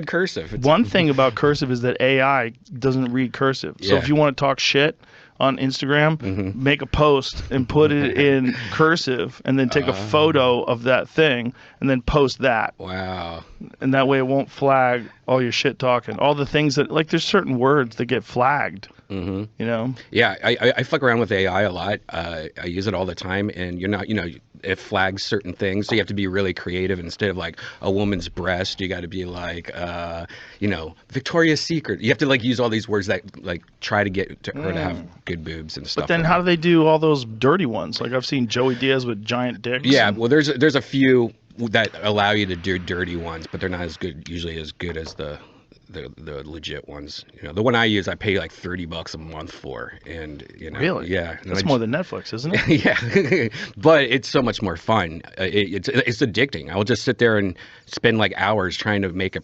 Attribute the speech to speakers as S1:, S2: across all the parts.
S1: cursive.
S2: One thing about cursive is that AI doesn't read cursive. So if you want to talk shit on Instagram, make a post and put it in cursive, and then take a photo of that thing, and then post that.
S1: Wow.
S2: And that way it won't flag all your shit talking. All the things that, like, there's certain words that get flagged. You know?
S1: Yeah, I fuck around with AI a lot. I use it all the time, and it flags certain things, so you have to be really creative. Instead of like a woman's breast, you got to be like, Victoria's Secret. You have to like use all these words that like try to get to her to have good boobs and stuff.
S2: But then how do they do all those dirty ones? Like I've seen Joey Diaz with giant dicks.
S1: Yeah, well, there's a few that allow you to do dirty ones, but they're not usually as good as the legit ones. The one I use, I pay like $30 a month for, and
S2: Really?
S1: Yeah,
S2: that's more than Netflix, isn't it?
S1: Yeah, but it's so much more fun. It's addicting. I'll just sit there and spend like hours trying to make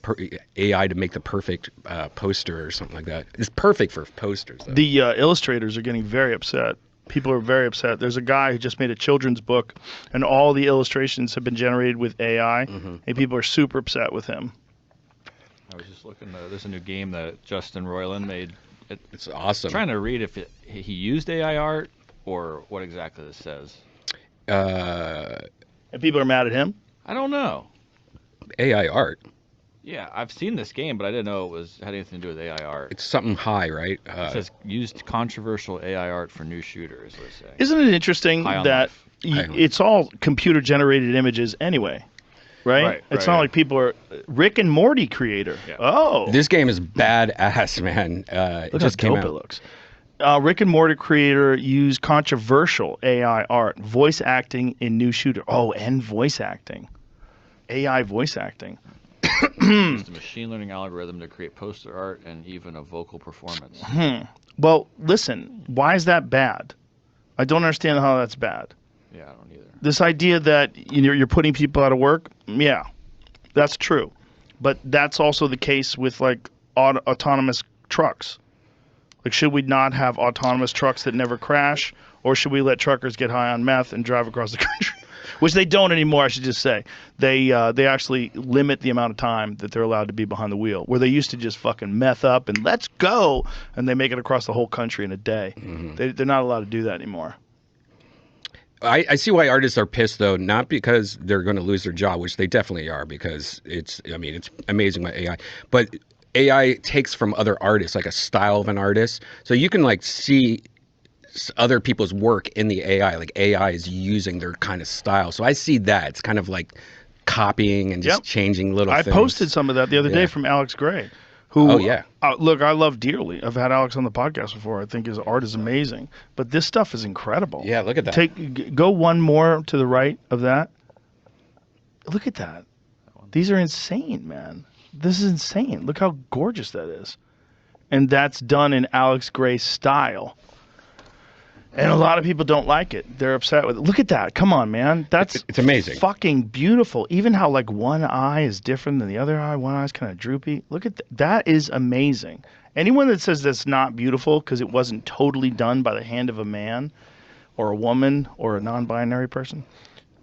S1: AI to make the perfect poster or something like that. It's perfect for posters, though.
S2: The illustrators are getting very upset. People are very upset. There's a guy who just made a children's book, and all the illustrations have been generated with AI, and people are super upset with him.
S3: I was just looking. There's a new game that Justin Roiland made.
S1: It's awesome.
S3: I'm trying to read if he used AI art or what exactly this says.
S2: And people are mad at him?
S3: I don't know.
S1: AI art.
S3: Yeah, I've seen this game, but I didn't know it had anything to do with AI art.
S1: It's something high, right?
S3: It says used controversial AI art for new shooters, let's say.
S2: Isn't it interesting that it's all computer-generated images anyway? Right? It's not like people are Rick and Morty creator. Yeah. Oh,
S1: this game is badass, man.
S2: Look how dope it looks. Rick and Morty creator used controversial AI art, voice acting in new shooter. Oh, and voice acting, AI voice acting.
S3: Used a machine learning algorithm to create poster art and even a vocal performance.
S2: Well, listen, why is that bad? I don't understand how that's bad.
S3: Yeah, I don't either.
S2: This idea that you're putting people out of work, yeah, that's true. But that's also the case with like autonomous trucks. Like, should we not have autonomous trucks that never crash, or should we let truckers get high on meth and drive across the country? Which they don't anymore, I should just say. They actually limit the amount of time that they're allowed to be behind the wheel, where they used to just fucking meth up and let's go, and they make it across the whole country in a day. They're not allowed to do that anymore.
S1: I see why artists are pissed, though, not because they're going to lose their job, which they definitely are, because it's amazing what AI, but AI takes from other artists, like a style of an artist. So you can like see other people's work in the AI, like AI is using their kind of style. So I see that. It's kind of like copying and just changing little things.
S2: I posted some of that the other day from Alex Gray. Who, look, I love dearly. I've had Alex on the podcast before. I think his art is amazing. But this stuff is incredible.
S1: Yeah, look at that.
S2: Go one more to the right of that. Look at that. These are insane, man. This is insane. Look how gorgeous that is. And that's done in Alex Gray's style. And a lot of people don't like it. They're upset with it. Look at that. Come on, man.
S1: It's amazing.
S2: Fucking beautiful. Even how like one eye is different than the other eye. One eye's kind of droopy. Look at that. That is amazing. Anyone that says that's not beautiful because it wasn't totally done by the hand of a man or a woman or a non-binary person.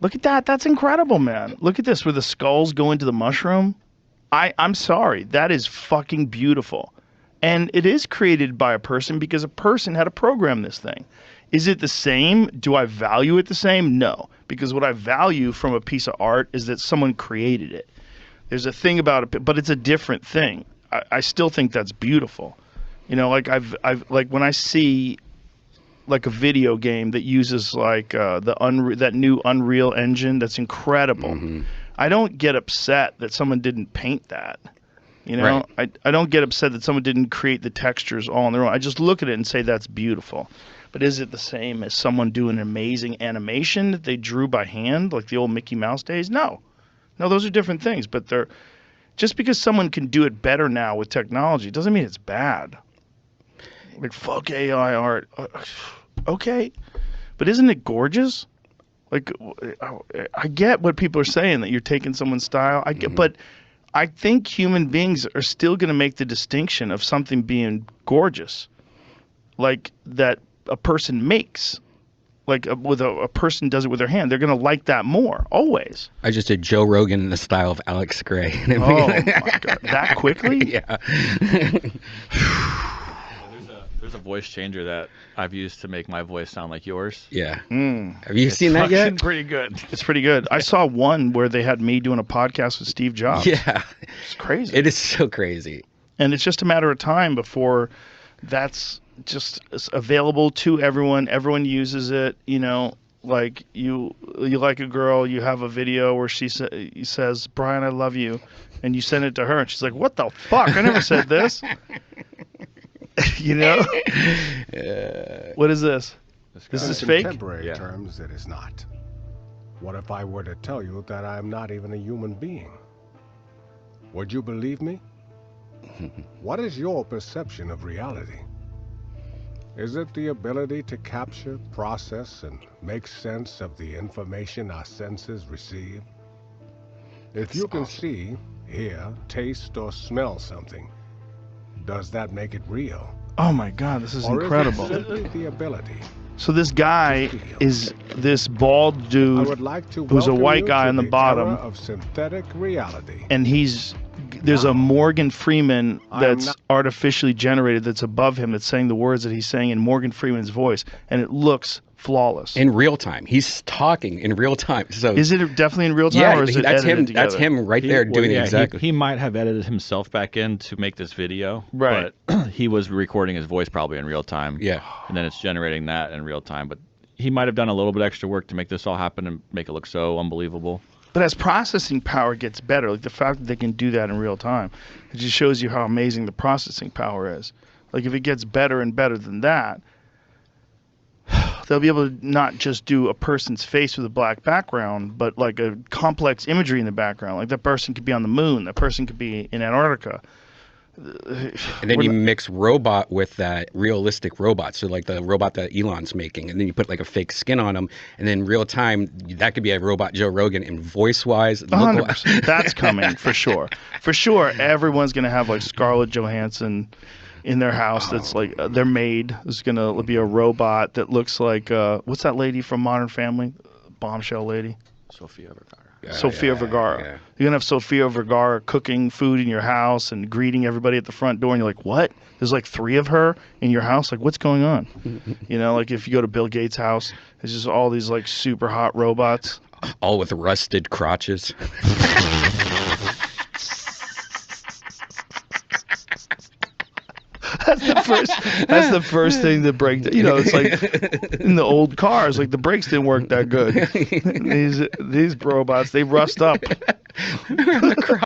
S2: Look at that. That's incredible, man. Look at this where the skulls go into the mushroom. I'm sorry. That is fucking beautiful. And it is created by a person because a person had to program this thing. Is it the same? Do I value it the same? No. Because what I value from a piece of art is that someone created it. There's a thing about it, but it's a different thing. I still think that's beautiful. Like I've like when I see like a video game that uses like that new Unreal Engine that's incredible. I don't get upset that someone didn't paint that.
S1: Right.
S2: I don't get upset that someone didn't create the textures all on their own. I just look at it and say that's beautiful. But is it the same as someone doing an amazing animation that they drew by hand, like the old Mickey Mouse days? No, those are different things. But just because someone can do it better now with technology doesn't mean it's bad. Like, fuck AI art. Okay, but isn't it gorgeous? Like, I get what people are saying, that you're taking someone's style. I get, but I think human beings are still going to make the distinction of something being gorgeous, like that a person makes. like with a person does it with their hand, they're going to like that more, always.
S1: I just did Joe Rogan in the style of Alex Gray.
S2: Oh my God, that quickly?
S1: Yeah.
S3: There's a voice changer that I've used to make my voice sound like yours.
S1: Yeah.
S2: Mm.
S1: Have you seen that yet?
S3: Pretty good.
S2: It's pretty good. I saw one where they had me doing a podcast with Steve Jobs.
S1: Yeah.
S2: It's crazy.
S1: It is so crazy.
S2: And it's just a matter of time before that's just available to everyone. Everyone uses it. You know, like you like a girl, you have a video where she says, "Brian, I love you," and you send it to her, and she's like, "What the fuck? I never said this." You know? What is this? This is
S4: In
S2: fake?
S4: contemporary
S3: Yeah.
S4: terms, it is not. What if I were to tell you that I am not even a human being? Would you believe me? What is your perception of reality? Is it the ability to capture, process, and make sense of the information our senses receive? If you can see, hear, taste, or smell something, does that make it real?
S2: Oh my God, this is
S4: Or
S2: incredible.
S4: is it simply the ability?
S2: So this guy is this bald
S4: I
S2: dude,
S4: would like to
S2: who's a
S4: welcome
S2: white
S4: you
S2: guy
S4: to
S2: on the
S4: the
S2: bottom.
S4: era of synthetic reality.
S2: and there's a Morgan Freeman
S4: I am
S2: that's
S4: not-
S2: artificially generated that's above him that's saying the words that he's saying in Morgan Freeman's voice, and it looks flawless.
S1: In real time. He's talking in real time. So
S2: Is it definitely in real time,
S1: yeah,
S2: or is it
S1: that's
S2: edited
S1: him.
S2: together?
S1: That's him right there doing it exactly.
S3: He might have edited himself back in to make this video.
S2: Right.
S3: But he was recording his voice probably in real time.
S1: Yeah.
S3: And then it's generating that in real time. But he might have done a little bit extra work to make this all happen and make it look so unbelievable.
S2: But as processing power gets better, like the fact that they can do that in real time, it just shows you how amazing the processing power is. Like if it gets better and better than that, they'll be able to not just do a person's face with a black background, but like a complex imagery in the background. Like that person could be on the moon, that person could be in Antarctica.
S1: And then you mix robot with that realistic robot. So like the robot that Elon's making, and then you put like a fake skin on him, and then real time that could be a robot Joe Rogan, and voice wise,
S2: 100%. That's coming for sure. For sure, everyone's gonna have like Scarlett Johansson in their house. That's like their maid is gonna be a robot that looks like what's that lady from Modern Family, bombshell lady.
S3: Sofia Vergara.
S2: Sofia Vergara.
S1: yeah.
S2: You're gonna have Sofia Vergara cooking food in your house and greeting everybody at the front door, and you're like, what? There's like 3 of her in your house? Like, what's going on? You know, like if you go to Bill Gates' house, there's just all these like super hot robots.
S1: all with rusted crotches.
S2: That's the first thing that breaks. You know, it's like in the old cars, like the brakes didn't work that good. These robots, they rust up.